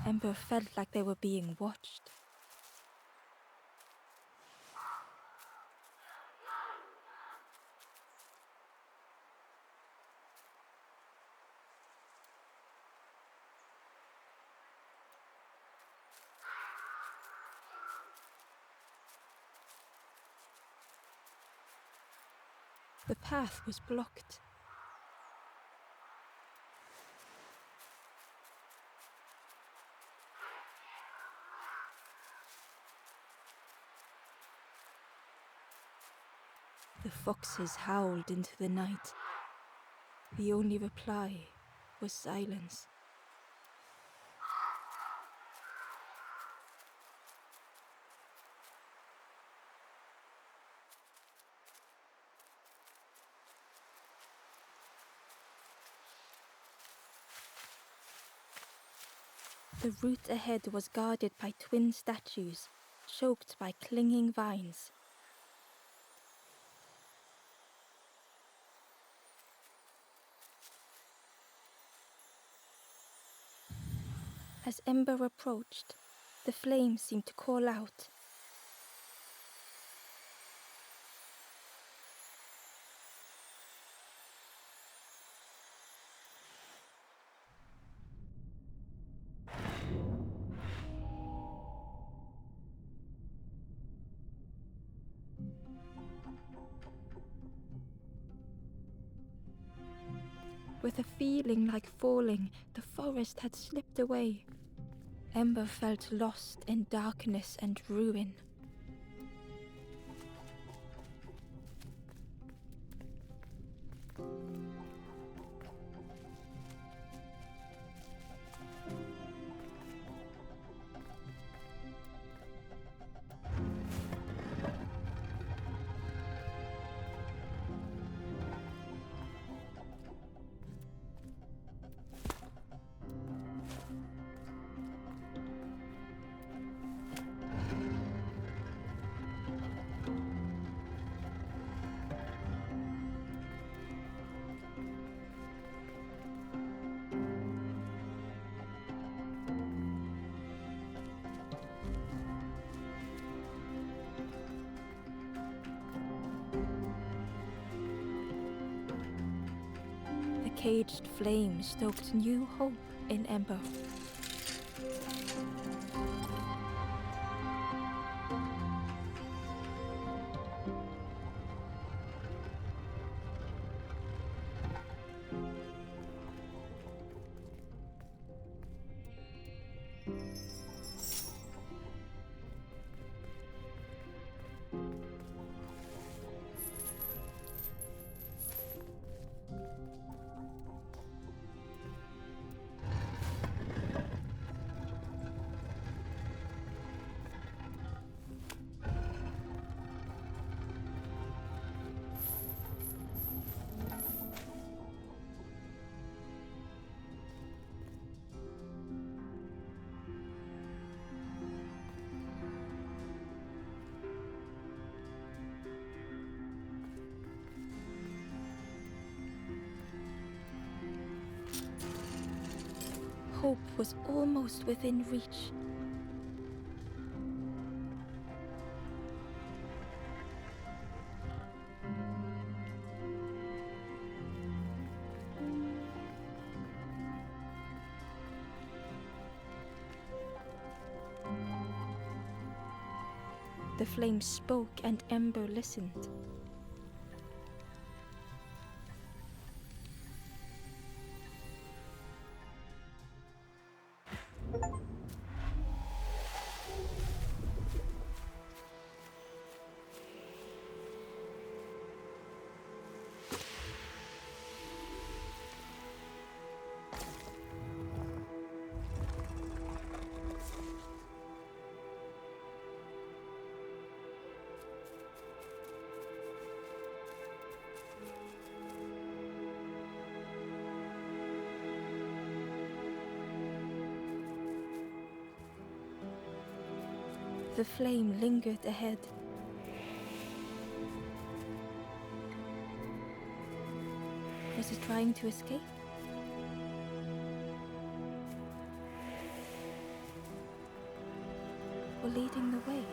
Ember felt like they were being watched. The path was blocked. The foxes howled into the night. The only reply was silence. The route ahead was guarded by twin statues, choked by clinging vines. As Ember approached, the flames seemed to call out. With a feeling like falling, the forest had slipped away. Ember felt lost in darkness and ruin. The caged flame stoked new hope in Ember. Hope was almost within reach. The flame spoke and Ember listened. The flame lingered ahead. Was it trying to escape? were leading the way.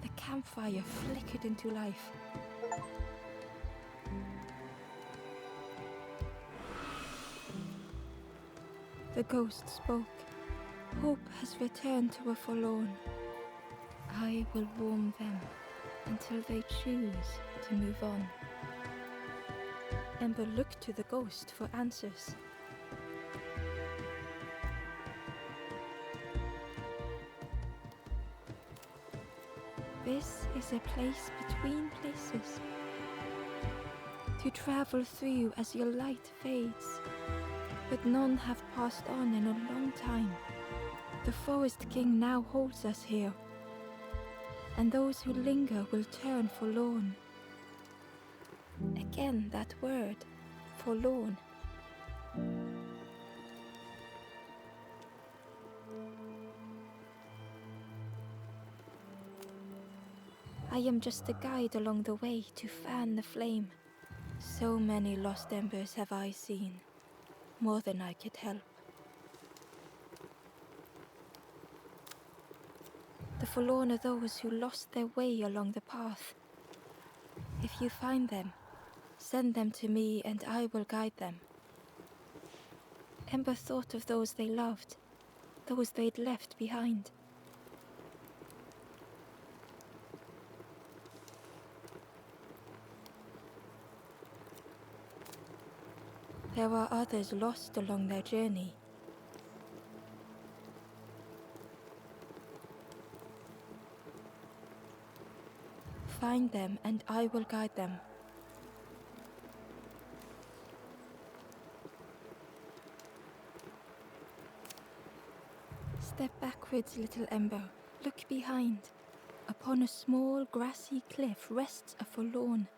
The campfire flickered into life. The ghost spoke. Hope has returned to a forlorn. I will warm them until they choose to move on. Ember looked to the ghost for answers. This is a place between places to travel through as your light fades, but none have passed on in a long time. The Forest King now holds us here, and those who linger will turn forlorn. Again that word, forlorn. I am just a guide along the way to fan the flame. So many lost embers have I seen, more than I could help. The forlorn are those who lost their way along the path. If you find them, send them to me and I will guide them. Ember thought of those they loved, those they'd left behind. There are others lost along their journey. Find them and I will guide them. Step backwards, little Ember. Look behind. Upon a small grassy cliff rests a forlorn.